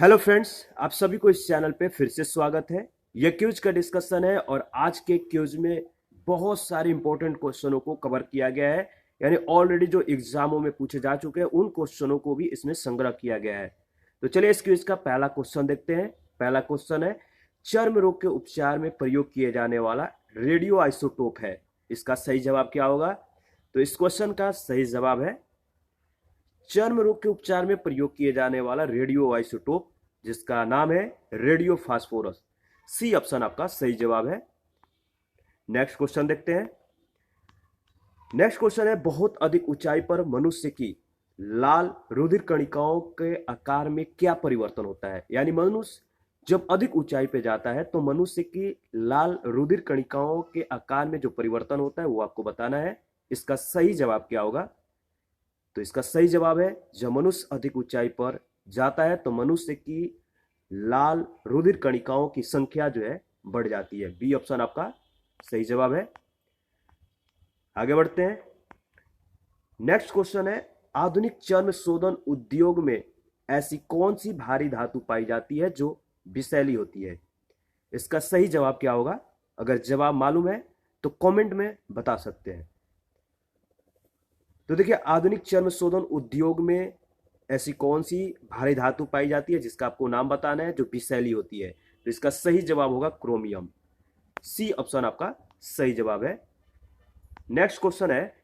Hello friends, आप सभी को इस चैनल पे फिर से स्वागत है। यह क्यूज का डिस्कशन है और आज के क्यूज में बहुत सारे इंपॉर्टेंट क्वेश्चनों को कवर किया गया है। यानी ऑलरेडी जो एग्जामों में पूछे जा चुके हैं उन क्वेश्चनों को भी इसमें संग्रह किया गया है। तो चलिए इस क्यूज का पहला क्वेश्चन देखते हैं। पहला क्वेश्चन है, चर्म रोग के उपचार में प्रयोग किए जाने वाला रेडियो आइसोटोप है। इसका सही जवाब क्या होगा? तो इस क्वेश्चन का सही जवाब है चर्म रोग के उपचार में प्रयोग किए जाने वाला रेडियो आइसोटोप, जिसका नाम है रेडियो फास्फोरस। सी ऑप्शन आपका सही जवाब है। नेक्स्ट क्वेश्चन देखते हैं। नेक्स्ट क्वेश्चन है, बहुत अधिक ऊंचाई पर मनुष्य की लाल रुधिर कणिकाओं के आकार में क्या परिवर्तन होता है? यानी मनुष्य जब अधिक ऊंचाई पे जाता है तो मनुष्य की लाल रुधिर कणिकाओं के आकार में जो परिवर्तन होता है वो आपको बताना है। इसका सही जवाब क्या होगा? तो इसका सही जवाब है, जब मनुष्य अधिक ऊंचाई पर जाता है तो मनुष्य की लाल रुधिर कणिकाओं की संख्या जो है बढ़ जाती है। बी ऑप्शन आपका सही जवाब है। आगे बढ़ते हैं। नेक्स्ट क्वेश्चन है, आधुनिक चर्म शोधन उद्योग में ऐसी कौन सी भारी धातु पाई जाती है जो विषैली होती है? इसका सही जवाब क्या होगा? अगर जवाब मालूम है तो कमेंट में बता सकते हैं। तो देखिए, आधुनिक चर्म शोधन उद्योग में ऐसी कौन सी भारी धातु पाई जाती है जिसका आपको नाम बताना है जो विषैली होती है? तो इसका सही जवाब होगा क्रोमियम। सी ऑप्शन आपका सही जवाब है। नेक्स्ट क्वेश्चन है,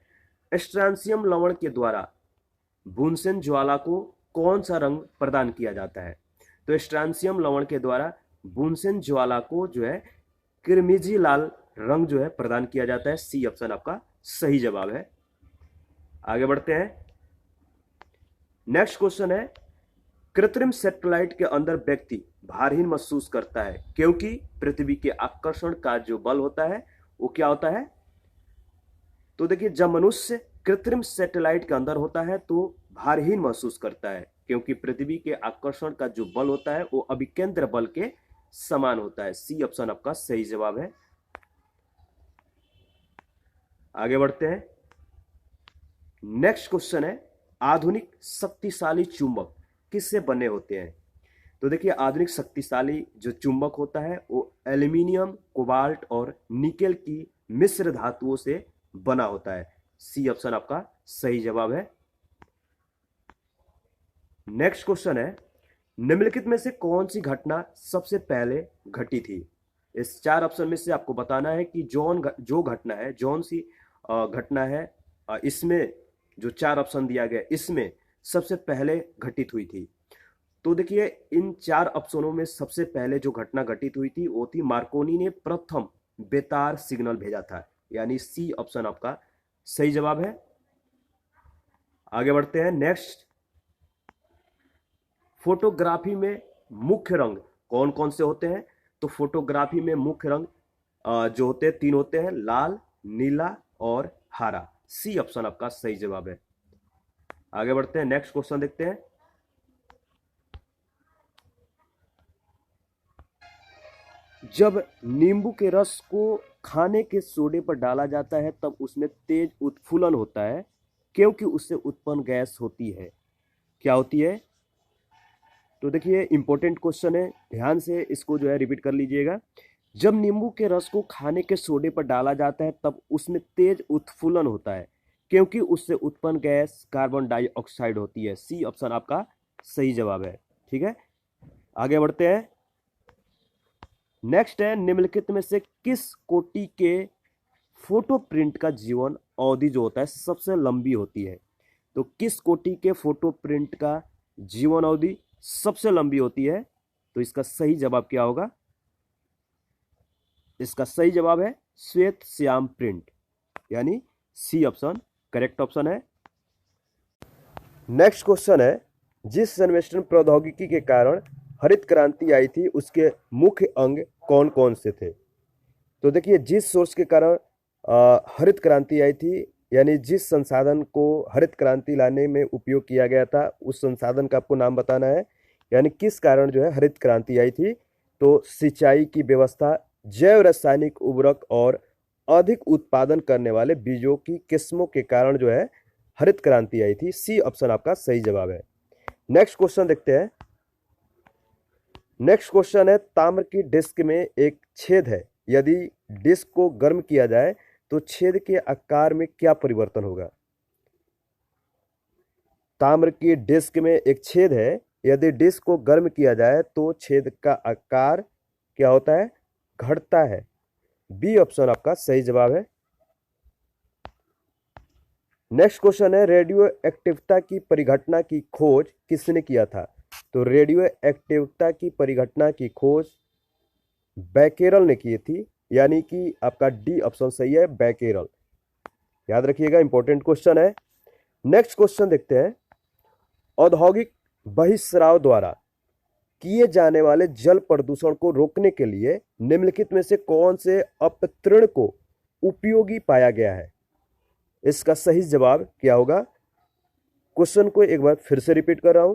स्ट्रैंसियम लवण के द्वारा बुनसेन ज्वाला को कौन सा रंग प्रदान किया जाता है? तो स्ट्रैंसियम लवण के द्वारा बुनसेन ज्वाला को जो है किरमिजी लाल रंग जो है प्रदान किया जाता है। सी ऑप्शन आपका सही जवाब है। आगे बढ़ते हैं। नेक्स्ट क्वेश्चन है, कृत्रिम सैटेलाइट के अंदर व्यक्ति भारहीन महसूस करता है क्योंकि पृथ्वी के आकर्षण का जो बल होता है वो क्या होता है? तो देखिए, जब मनुष्य कृत्रिम सैटेलाइट के अंदर होता है तो भारहीन महसूस करता है क्योंकि पृथ्वी के आकर्षण का जो बल होता है वो अभिकेंद्र बल के समान होता है। सी ऑप्शन आपका सही जवाब है। आगे बढ़ते हैं। नेक्स्ट क्वेश्चन है, आधुनिक शक्तिशाली चुंबक किससे बने होते हैं? तो देखिए, आधुनिक शक्तिशाली जो चुंबक होता है वो एल्यूमिनियम, कोबाल्ट और निकेल की मिश्र धातुओं से बना होता है। सी ऑप्शन आपका सही जवाब है। नेक्स्ट क्वेश्चन है, निम्नलिखित में से कौन सी घटना सबसे पहले घटी थी? इस चार ऑप्शन में से आपको बताना है कि जो घटना है, जौन सी घटना है इसमें जो चार ऑप्शन दिया गया इसमें सबसे पहले घटित हुई थी। तो देखिए, इन चार ऑप्शनों में सबसे पहले जो घटना घटित हुई थी वो थी मार्कोनी ने प्रथम बेतार सिग्नल भेजा था। यानी सी ऑप्शन आपका सही जवाब है। आगे बढ़ते हैं। नेक्स्ट, फोटोग्राफी में मुख्य रंग कौन कौन से होते हैं? तो फोटोग्राफी में मुख्य रंग जो होते हैं तीन होते हैं, लाल, नीला और हरा। सी ऑप्शन आपका सही जवाब है। आगे बढ़ते हैं। नेक्स्ट क्वेश्चन देखते हैं। जब नींबू के रस को खाने के सोडे पर डाला जाता है तब उसमें तेज उत्फुलन होता है क्योंकि उससे उत्पन्न गैस होती है। क्या होती है? तो देखिए, इंपॉर्टेंट क्वेश्चन है, ध्यान से इसको जो है रिपीट कर लीजिएगा। जब नींबू के रस को खाने के सोडे पर डाला जाता है तब उसमें तेज उत्फुलन होता है क्योंकि उससे उत्पन्न गैस कार्बन डाइऑक्साइड होती है। सी ऑप्शन आपका सही जवाब है। ठीक है, आगे बढ़ते हैं। नेक्स्ट है, निम्नलिखित में से किस कोटि के फोटो प्रिंट का जीवन अवधि जो होता है सबसे लंबी होती है? तो किस कोटि के फोटो प्रिंट का जीवन अवधि सबसे लंबी होती है? तो इसका सही जवाब क्या होगा? इसका सही जवाब है श्वेत श्याम प्रिंट, यानी सी ऑप्शन करेक्ट ऑप्शन है। नेक्स्ट क्वेश्चन है, जिस संवेष्टन प्रौद्योगिकी के कारण हरित क्रांति आई थी उसके मुख्य अंग कौन कौन से थे? तो देखिए, जिस सोर्स के कारण हरित क्रांति आई थी, यानी जिस संसाधन को हरित क्रांति लाने में उपयोग किया गया था उस संसाधन का आपको नाम बताना है। यानी किस कारण जो है हरित क्रांति आई थी? तो सिंचाई की व्यवस्था, जैव रासायनिक उर्वरक और अधिक उत्पादन करने वाले बीजों की किस्मों के कारण जो है हरित क्रांति आई थी। सी ऑप्शन आपका सही जवाब है। नेक्स्ट क्वेश्चन देखते हैं। नेक्स्ट क्वेश्चन है, ताम्र की डिस्क में एक छेद है, यदि डिस्क को गर्म किया जाए तो छेद के आकार में क्या परिवर्तन होगा? ताम्र की डिस्क में एक छेद है, यदि डिस्क को गर्म किया जाए तो छेद का आकार क्या होता है? घटता है। बी ऑप्शन आपका सही जवाब है। नेक्स्ट क्वेश्चन है, रेडियो एक्टिविटी की परिघटना की खोज किसने किया था? तो रेडियो एक्टिविटी की परिघटना की खोज बैकेरल ने की थी, यानी कि आपका डी ऑप्शन सही है, बैकेरल। याद रखिएगा, इंपॉर्टेंट क्वेश्चन है। नेक्स्ट क्वेश्चन देखते हैं, औद्योगिक बहिस्राव द्वारा किए जाने वाले जल प्रदूषण को रोकने के लिए निम्नलिखित में से कौन से अपतरण को उपयोगी पाया गया है? इसका सही जवाब क्या होगा? क्वेश्चन को एक बार फिर से रिपीट कर रहा हूं,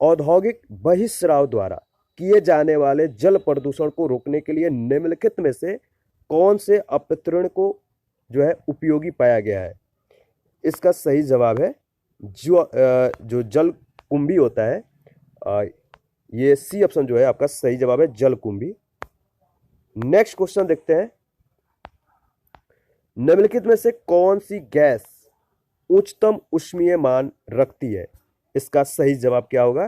औद्योगिक बहिस्राव द्वारा किए जाने वाले जल प्रदूषण को रोकने के लिए निम्नलिखित में से कौन से अपतरण को जो है उपयोगी पाया गया है? इसका सही जवाब है जो जल कुंभी होता है, ये सी ऑप्शन जो है आपका सही जवाब है, जल कुंभी। नेक्स्ट क्वेश्चन देखते हैं, निम्नलिखित में से कौन सी गैस उच्चतम ऊष्मीय मान रखती है? इसका सही जवाब क्या होगा?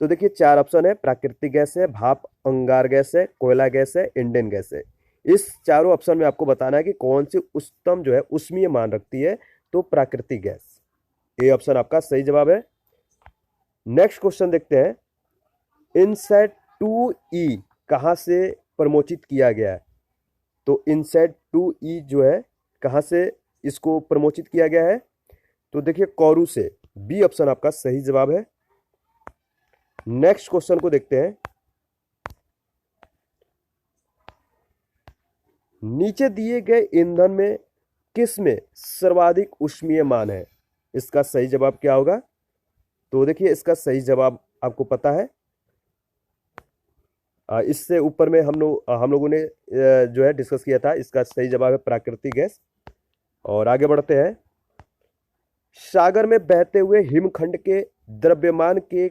तो देखिए, चार ऑप्शन है, प्राकृतिक गैस है, भाप अंगार गैस है, कोयला गैस है, इंडेन गैस है। इस चारों ऑप्शन में आपको बताना है कि कौन सी उच्चतम जो है ऊष्मीय मान रखती है। तो प्राकृतिक गैस, ए ऑप्शन आपका सही जवाब है। नेक्स्ट क्वेश्चन देखते हैं, इनसेट 2E कहां से प्रमोचित किया गया है? तो इनसेट 2E जो है कहां से इसको प्रमोचित किया गया है? तो देखिए, कोरू से, बी ऑप्शन आपका सही जवाब है। नेक्स्ट क्वेश्चन को देखते हैं, नीचे दिए गए ईंधन में किस में सर्वाधिक ऊष्मीय मान है? इसका सही जवाब क्या होगा? तो देखिए, इसका सही जवाब आपको पता है, इससे ऊपर में हम लोगों ने जो है डिस्कस किया था। इसका सही जवाब है प्राकृतिक गैस। और आगे बढ़ते हैं, सागर में बहते हुए हिमखंड के द्रव्यमान के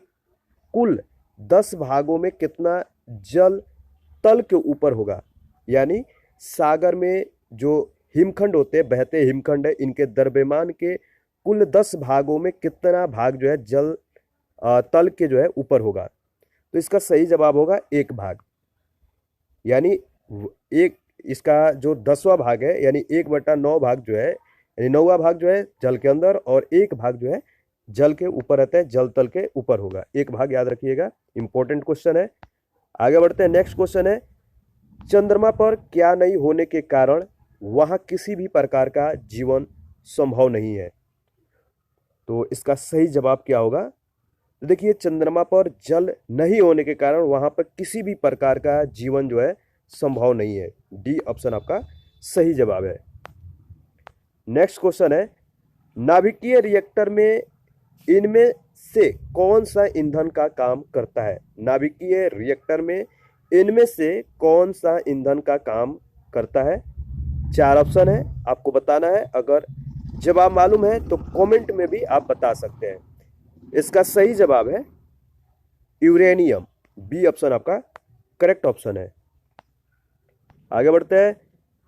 कुल 10 भागों में कितना जल तल के ऊपर होगा? यानी सागर में जो हिमखंड होते हैं, बहते हिमखंड है, इनके द्रव्यमान के कुल 10 भागों में कितना भाग जो है जल तल के जो है ऊपर होगा? तो इसका सही जवाब होगा 1 भाग। यानी एक, इसका जो 10वां भाग है, यानी 1/9 भाग जो है, यानी 9वां भाग जो है जल के अंदर, और 1 भाग जो है जल के ऊपर रहता है, जल तल के ऊपर होगा। 1 भाग याद रखिएगा, इंपॉर्टेंट क्वेश्चन है। आगे बढ़ते हैं, नेक्स्ट क्वेश्चन है, चंद्रमा पर क्या नहीं होने के कारण वहां किसी भी प्रकार का जीवन संभव नहीं है? तो इसका सही जवाब क्या होगा? तो देखिए, चंद्रमा पर जल नहीं होने के कारण वहां पर किसी भी प्रकार का जीवन जो है संभव नहीं है। डी ऑप्शन आपका सही जवाब है। नेक्स्ट क्वेश्चन है, नाभिकीय रिएक्टर में इनमें से कौन सा ईंधन का काम करता है? नाभिकीय रिएक्टर में इनमें से कौन सा ईंधन का काम करता है? 4 ऑप्शन है, आपको बताना है। अगर जवाब मालूम है तो कमेंट में भी आप बता सकते हैं। इसका सही जवाब है यूरेनियम, बी ऑप्शन आपका करेक्ट ऑप्शन है। आगे बढ़ते हैं,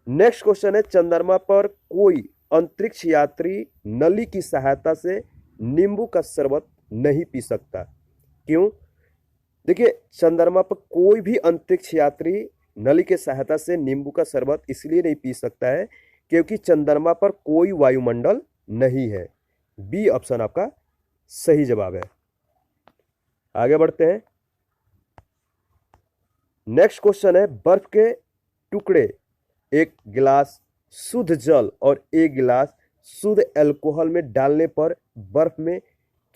नेक्स्ट क्वेश्चन है, चंद्रमा पर कोई अंतरिक्ष यात्री नली की सहायता से नींबू का शरबत नहीं पी सकता, क्यों? देखिए, चंद्रमा पर कोई भी अंतरिक्ष यात्री नली की सहायता से नींबू का शरबत इसलिए नहीं पी सकता है क्योंकि चंद्रमा पर कोई वायुमंडल नहीं है। बी ऑप्शन आपका सही जवाब है। आगे बढ़ते हैं, नेक्स्ट क्वेश्चन है, बर्फ के टुकड़े एक गिलास शुद्ध जल और एक गिलास शुद्ध अल्कोहल में डालने पर बर्फ में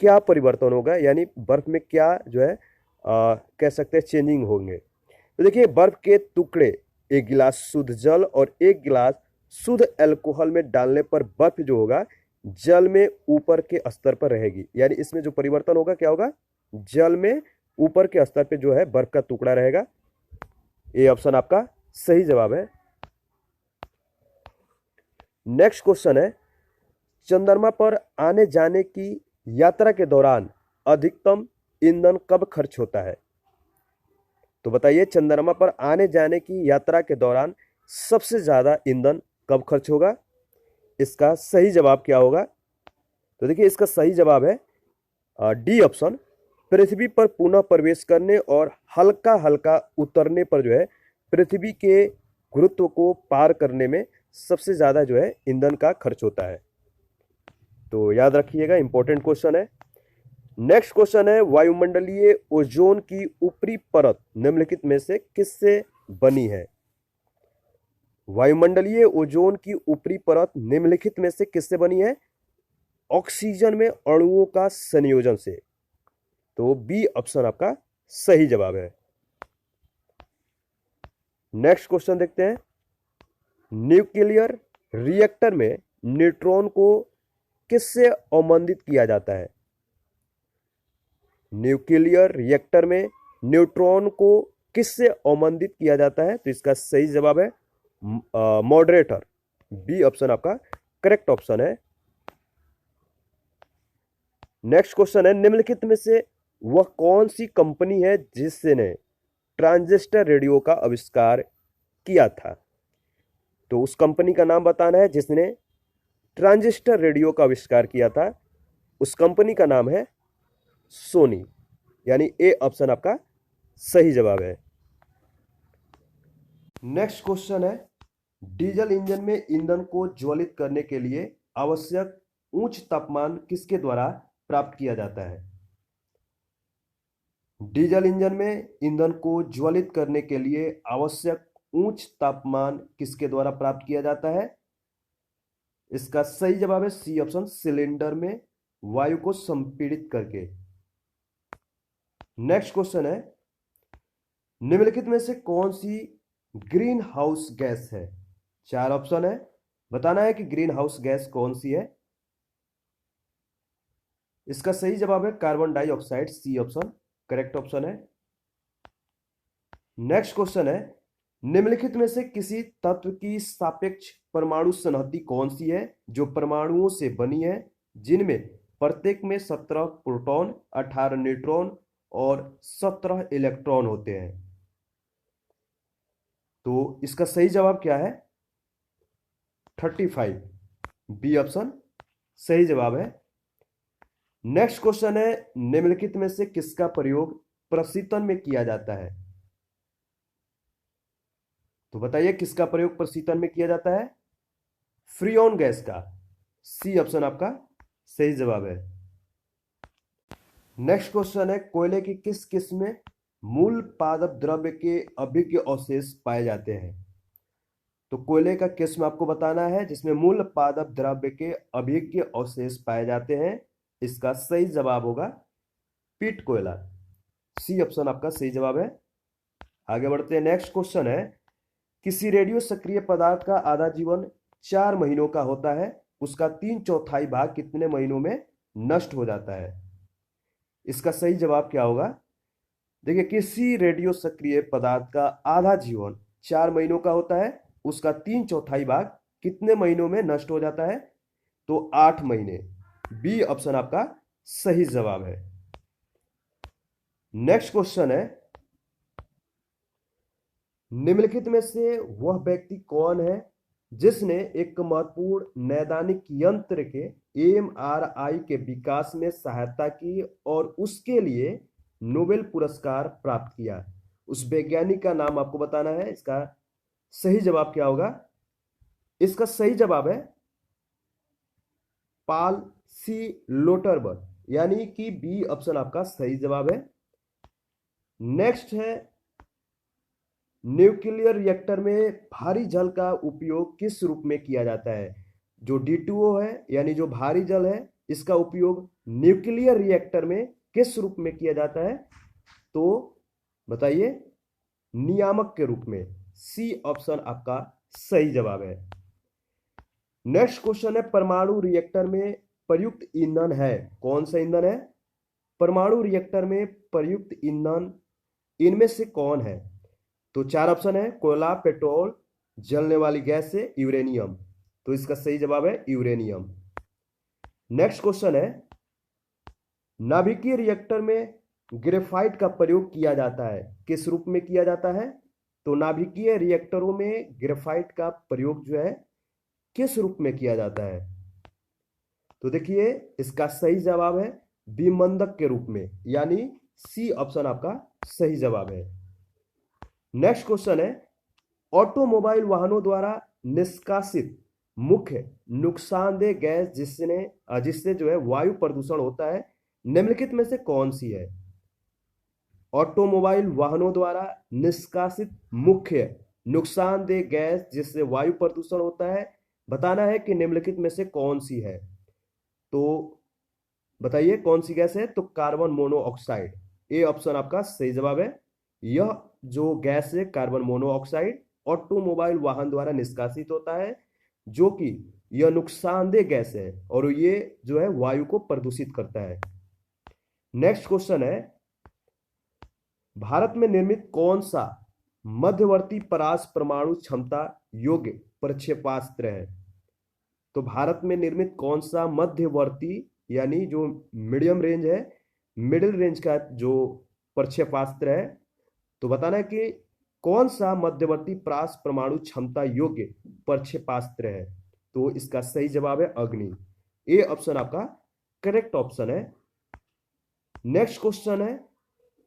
क्या परिवर्तन होगा? यानी बर्फ में क्या जो है कह सकते हैं चेंजिंग होंगे। तो देखिए, बर्फ के टुकड़े एक गिलास शुद्ध जल और एक गिलास शुद्ध अल्कोहल में डालने पर बर्फ जो होगा जल में ऊपर के स्तर पर रहेगी। यानी इसमें जो परिवर्तन होगा क्या होगा? जल में ऊपर के स्तर पे जो है बर्फ का टुकड़ा रहेगा। ए ऑप्शन आपका सही जवाब है। नेक्स्ट क्वेश्चन है, चंद्रमा पर आने जाने की यात्रा के दौरान अधिकतम ईंधन कब खर्च होता है? तो बताइए चंद्रमा पर आने जाने की यात्रा के दौरान सबसे ज्यादा ईंधन कब खर्च होगा? इसका सही जवाब क्या होगा? तो देखिए इसका सही जवाब है डी ऑप्शन, पृथ्वी पर पुनः प्रवेश करने और हल्का हल्का उतरने पर जो है पृथ्वी के गुरुत्व को पार करने में सबसे ज्यादा जो है ईंधन का खर्च होता है। तो याद रखिएगा, इंपॉर्टेंट क्वेश्चन है। नेक्स्ट क्वेश्चन है, वायुमंडलीय ओजोन की ऊपरी परत निम्नलिखित में से किससे बनी है? वायुमंडलीय ओजोन की ऊपरी परत निम्नलिखित में से किससे बनी है? ऑक्सीजन में अणुओं का संयोजन से। तो बी ऑप्शन आपका सही जवाब है। नेक्स्ट क्वेश्चन देखते हैं, न्यूक्लियर रिएक्टर में न्यूट्रॉन को किससे अवमंदित किया जाता है? न्यूक्लियर रिएक्टर में न्यूट्रॉन को किससे अवमंदित किया जाता है? तो इसका सही जवाब है मॉडरेटर। बी ऑप्शन आपका करेक्ट ऑप्शन है। नेक्स्ट क्वेश्चन है, निम्नलिखित में से वह कौन सी कंपनी है जिसने ट्रांजिस्टर रेडियो का आविष्कार किया था? तो उस कंपनी का नाम बताना है जिसने ट्रांजिस्टर रेडियो का आविष्कार किया था। उस कंपनी का नाम है सोनी, यानी ए ऑप्शन आपका सही जवाब है। नेक्स्ट क्वेश्चन है, डीजल इंजन में ईंधन को ज्वलित करने के लिए आवश्यक उच्च तापमान किसके द्वारा प्राप्त किया जाता है? डीजल इंजन में ईंधन को ज्वलित करने के लिए आवश्यक उच्च तापमान किसके द्वारा प्राप्त किया जाता है? इसका सही जवाब है सी ऑप्शन, सिलेंडर में वायु को संपीड़ित करके। नेक्स्ट क्वेश्चन है, निम्नलिखित में से कौन सी ग्रीन हाउस गैस है? 4 ऑप्शन है, बताना है कि ग्रीन हाउस गैस कौन सी है। इसका सही जवाब है carbon dioxide. C option correct option है। नेक्स्ट क्वेश्चन है, निम्नलिखित में से किसी तत्व की सापेक्ष परमाणु संहति कौन सी है जो परमाणुओं से बनी है जिनमें प्रत्येक में 17 प्रोटॉन, 18 न्यूट्रॉन और 17 इलेक्ट्रॉन होते हैं? तो इसका सही जवाब क्या है? 35। बी ऑप्शन सही जवाब है। नेक्स्ट क्वेश्चन है, निम्नलिखित में से किसका प्रयोग प्रशीतन में किया जाता है? तो बताइए किसका प्रयोग प्रशीतन में किया जाता है? फ्रीऑन गैस का। सी ऑप्शन आपका सही जवाब है। नेक्स्ट क्वेश्चन है, कोयले की किस किस्म में मूल पादप द्रव्य के अभिज्ञ अवशेष पाए जाते हैं? तो कोयले का किस्म आपको बताना है जिसमें मूल पादप द्रव्य के अभिज्ञ अवशेष पाए जाते हैं। इसका सही जवाब होगा पीट कोयला। सी ऑप्शन आपका सही जवाब है। आगे बढ़ते हैं। नेक्स्ट क्वेश्चन है, किसी रेडियो सक्रिय पदार्थ का आधा जीवन 4 महीनों का होता है, उसका 3/4 भाग कितने महीनों में नष्ट हो जाता है? इसका सही जवाब क्या होगा? देखिए, किसी रेडियो सक्रिय पदार्थ का आधा जीवन 4 महीनों का होता है, उसका 3/4 भाग कितने महीनों में नष्ट हो जाता है? तो 8 महीने। बी ऑप्शन आपका सही जवाब है। नेक्स्ट क्वेश्चन है, निम्नलिखित में से वह व्यक्ति कौन है जिसने एक महत्वपूर्ण नैदानिक यंत्र के एमआरआई के विकास में सहायता की और उसके लिए नोबेल पुरस्कार प्राप्त किया? उस वैज्ञानिक का नाम आपको बताना है। इसका सही जवाब क्या होगा? इसका सही जवाब है पाल सी लोटरबर्ग, यानी कि बी ऑप्शन आपका सही जवाब है। नेक्स्ट है, न्यूक्लियर रिएक्टर में भारी जल का उपयोग किस रूप में किया जाता है? जो D2O है, यानी जो भारी जल है, इसका उपयोग न्यूक्लियर रिएक्टर में किस रूप में किया जाता है? तो बताइए, नियामक के रूप में। सी ऑप्शन आपका सही जवाब है। नेक्स्ट क्वेश्चन है, परमाणु रिएक्टर में प्रयुक्त ईंधन है, कौन सा ईंधन है? परमाणु रिएक्टर में प्रयुक्त ईंधन इनमें से कौन है? तो 4 ऑप्शन है, कोयला, पेट्रोल, जलने वाली गैस है, यूरेनियम। तो इसका सही जवाब है यूरेनियम। नेक्स्ट क्वेश्चन है, नाभिकीय रिएक्टर में ग्रेफाइट का प्रयोग किया जाता है? किस रूप में किया जाता है? तो नाभिकीय रिएक्टरों में ग्रेफाइट का प्रयोग जो है किस रूप में किया जाता है? तो देखिए इसका सही जवाब है विमंदक के रूप में, यानी सी ऑप्शन आपका सही जवाब है। नेक्स्ट क्वेश्चन है, ऑटोमोबाइल वाहनों द्वारा निष्कासित मुख्य नुकसानदेह गैस जिससे जो है वायु प्रदूषण होता है, निम्नलिखित में से कौन सी है? ऑटोमोबाइल वाहनों द्वारा निष्कासित मुख्य नुकसानदेह गैस जिससे वायु प्रदूषण होता है, बताना है कि निम्नलिखित में से कौन सी है। तो बताइए कौन सी गैस है? तो कार्बन मोनोऑक्साइड, ए ऑप्शन आपका सही जवाब है। यह जो गैस है कार्बन मोनोऑक्साइड ऑटोमोबाइल वाहन द्वारा निष्कासित होता है, जो कि यह नुकसानदेह गैस है और ये जो है वायु को प्रदूषित करता है। नेक्स्ट क्वेश्चन है, भारत में निर्मित कौन सा मध्यवर्ती परास परमाणु क्षमता योग्य प्रक्षेपास्त्र है? तो भारत में निर्मित कौन सा मध्यवर्ती यानी जो मीडियम रेंज है, मिडिल रेंज का जो प्रक्षेपास्त्र है, तो बताना है कि कौन सा मध्यवर्ती परास परमाणु क्षमता योग्य प्रक्षेपास्त्र है? तो इसका सही जवाब है अग्नि, ए ऑप्शन आपका करेक्ट ऑप्शन है। नेक्स्ट क्वेश्चन है,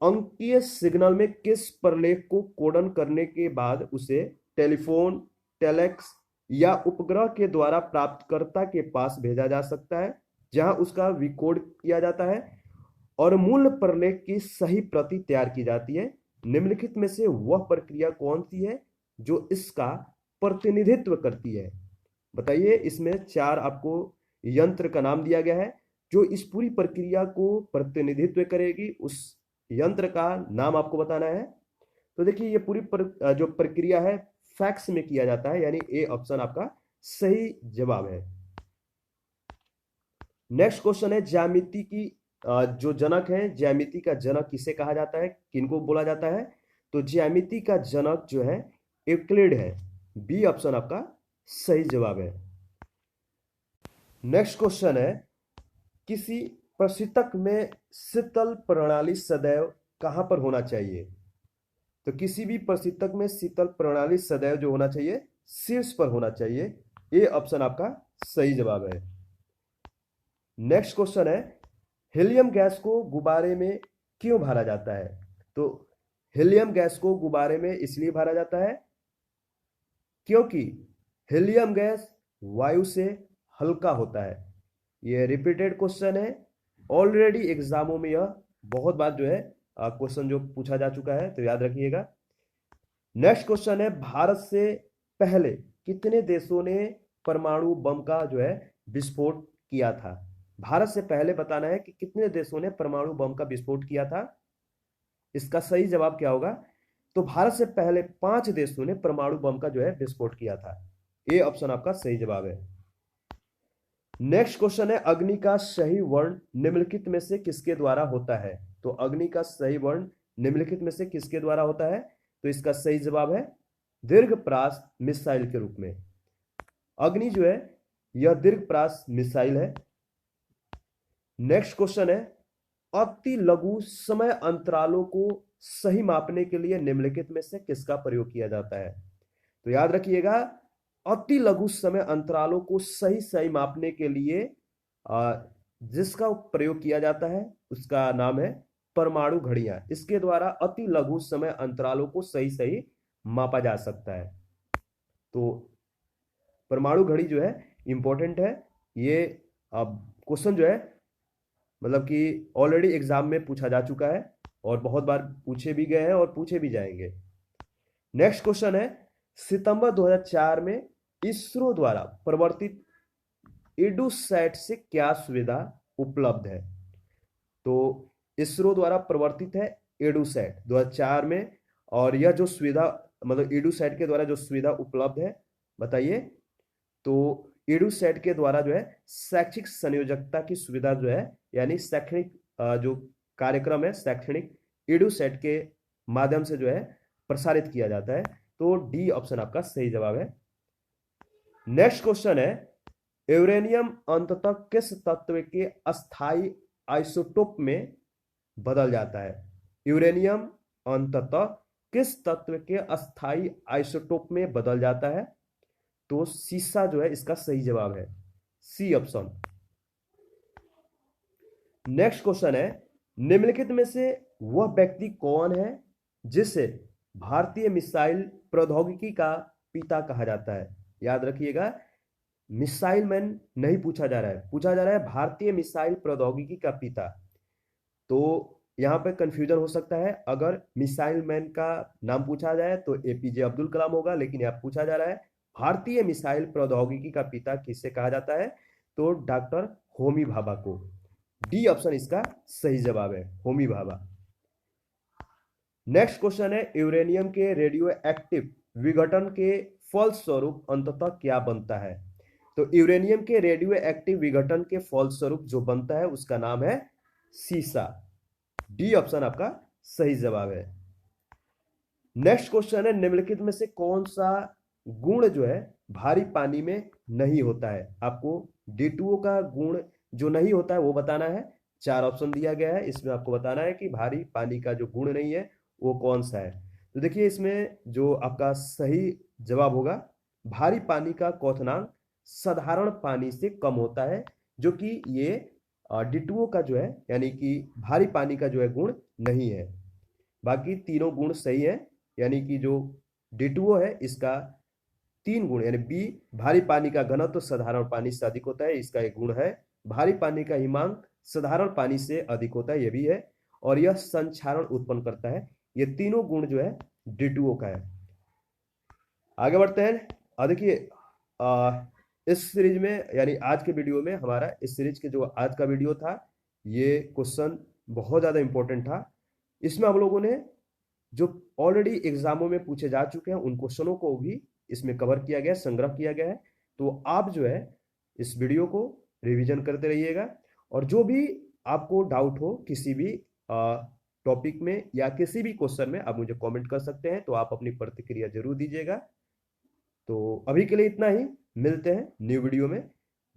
अंकीय सिग्नल में किस प्रलेख को कोडन करने के बाद उसे टेलीफोन, टेलेक्स या उपग्रह के द्वारा प्राप्तकर्ता के पास भेजा जा सकता है, जहां उसका विकोड किया जाता है और मूल प्रलेख की सही प्रति तैयार की जाती है? निम्नलिखित में से वह प्रक्रिया कौन सी है जो इसका प्रतिनिधित्व करती है? बताइए, इसमें 4 आपको यंत्र का नाम दिया गया है जो इस पूरी प्रक्रिया को प्रतिनिधित्व करेगी, उस यंत्र का नाम आपको बताना है। तो देखिए ये पूरी जो प्रक्रिया है फैक्स में किया जाता है, यानी ए ऑप्शन आपका सही जवाब है। नेक्स्ट क्वेश्चन है, ज्यामिति की जो जनक है, ज्यामिति का जनक किसे कहा जाता है, किनको बोला जाता है? तो ज्यामिति का जनक जो है यूक्लिड है, बी ऑप्शन आपका सही जवाब है। नेक्स्ट क्वेश्चन है, किसी प्रशीतक में शीतल प्रणाली सदैव कहां पर होना चाहिए? तो किसी भी प्रशीतक में शीतल प्रणाली सदैव जो होना चाहिए शीर्ष पर होना चाहिए, ए ऑप्शन आपका सही जवाब है। नेक्स्ट क्वेश्चन है, हीलियम गैस को गुब्बारे में क्यों भरा जाता है? तो हीलियम गैस को गुब्बारे में इसलिए भरा जाता है क्योंकि हीलियम गैस वायु से हल्का होता है। यह रिपीटेड क्वेश्चन है, ऑलरेडी एग्जामों में यह बहुत बार जो है क्वेश्चन जो पूछा जा चुका है, तो याद रखिएगा। नेक्स्ट क्वेश्चन है, भारत से पहले कितने देशों ने परमाणु बम का जो है विस्फोट किया था? भारत से पहले बताना है कि कितने देशों ने परमाणु बम का विस्फोट किया था। इसका सही जवाब क्या होगा? तो भारत से पहले 5 देशों ने परमाणु बम का जो है विस्फोट किया था, ए ऑप्शन आपका सही जवाब है। नेक्स्ट क्वेश्चन है, अग्नि का सही वर्ण निम्नलिखित में से किसके द्वारा होता है? तो अग्नि का सही वर्ण निम्नलिखित में से किसके द्वारा होता है? तो इसका सही जवाब है दीर्घप्रास मिसाइल के रूप में। अग्नि जो है यह दीर्घप्रास मिसाइल है। नेक्स्ट क्वेश्चन है, अति लघु समय अंतरालों को सही मापने के लिए निम्नलिखित में से किसका प्रयोग किया जाता है? तो याद रखिएगा, अति लघु समय अंतरालों को सही सही मापने के लिए जिसका प्रयोग किया जाता है उसका नाम है परमाणु घड़ियां। इसके द्वारा अति लघु समय अंतरालों को सही सही मापा जा सकता है। तो परमाणु घड़ी जो है इंपॉर्टेंट है। ये क्वेश्चन जो है मतलब कि ऑलरेडी एग्जाम में पूछा जा चुका है और बहुत बार पूछे भी गए हैं और पूछे भी जाएंगे। नेक्स्ट क्वेश्चन है, सितंबर 2004 में इसरो द्वारा प्रवर्तित एडुसैट से क्या सुविधा उपलब्ध है? तो इसरो द्वारा प्रवर्तित है एडुसैट 2004 में, और यह जो सुविधा मतलब एडुसैट के द्वारा जो सुविधा उपलब्ध है बताइए। तो एडुसैट के द्वारा जो है शैक्षिक संयोजकता की सुविधा जो है, यानी शैक्षणिक जो कार्यक्रम है शैक्षणिक एडुसैट के माध्यम से जो है प्रसारित किया जाता है। तो डी ऑप्शन आपका सही जवाब है। नेक्स्ट क्वेश्चन है, यूरेनियम अंततः किस तत्व के अस्थाई आइसोटोप में बदल जाता है। यूरेनियम अंततः किस तत्व के अस्थाई आइसोटोप में बदल जाता है? तो सीसा जो है इसका सही जवाब है, सी ऑप्शन। नेक्स्ट क्वेश्चन है, निम्नलिखित में से वह व्यक्ति कौन है जिसे भारतीय मिसाइल प्रौद्योगिकी का पिता कहा जाता है? याद रखिएगा, मिसाइल मैन नहीं पूछा जा रहा है, पूछा जा रहा है भारतीय मिसाइल प्रौद्योगिकी का पिता। तो यहां पर कंफ्यूजन हो सकता है, अगर मिसाइल मैन का नाम पूछा जाए तो एपीजे अब्दुल कलाम होगा, लेकिन यहां पूछा जा रहा है भारतीय मिसाइल प्रौद्योगिकी का पिता किसे कहा जाता है? तो डॉक्टर होमी भाभा को। डी ऑप्शन इसका सही जवाब है, होमी भाभा। नेक्स्ट क्वेश्चन है, यूरेनियम के रेडियो एक्टिव विघटन के फलस्वरूप अंततः क्या बनता है? तो यूरेनियम के रेडियो एक्टिव विघटन के फलस्वरूप जो बनता है उसका नाम है सीसा। डी ऑप्शन आपका सही जवाब है। नेक्स्ट क्वेश्चन है, निम्नलिखित में से कौन सा गुण जो है भारी पानी में नहीं होता है? आपको D2O का गुण जो नहीं होता है वो बताना है। 4 ऑप्शन दिया गया है, इसमें आपको बताना है कि भारी पानी का जो गुण नहीं है वो कौन सा है। तो देखिए, इसमें जो आपका सही जवाब होगा, भारी पानी का क्वथनांक साधारण पानी से कम होता है, जो कि ये D2O का जो है यानी कि भारी पानी का जो है गुण नहीं है। बाकी तीनों गुण सही है, यानी कि जो D2O है इसका 3 गुण, यानी बी भारी पानी का घनत्व साधारण पानी से अधिक होता है, इसका एक गुण है। भारी पानी का हिमांक साधारण पानी से अधिक होता है, यह भी है। और यह संक्षारण उत्पन्न करता है। ये तीनों गुण जो है D2O का है। आगे बढ़ते हैं। देखिए, इस सीरीज में यानी आज के वीडियो में, हमारा इस सीरीज के जो आज का वीडियो था, ये क्वेश्चन बहुत ज़्यादा इंपॉर्टेंट था। इसमें हम लोगों ने जो ऑलरेडी एग्जामों में पूछे जा चुके हैं उन क्वेश्चनों को भी इसमें कवर किया गया है, संग्रह किया गया है। तो आप जो है इस वीडियो को रिवीजन करते रहिएगा, और जो भी आपको डाउट हो किसी भी टॉपिक में या किसी भी क्वेश्चन में, आप मुझे कमेंट कर सकते हैं, तो आप अपनी प्रतिक्रिया जरूर दीजिएगा। तो अभी के लिए इतना ही, मिलते हैं न्यू वीडियो में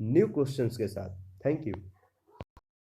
न्यू क्वेश्चंस के साथ। Thank you.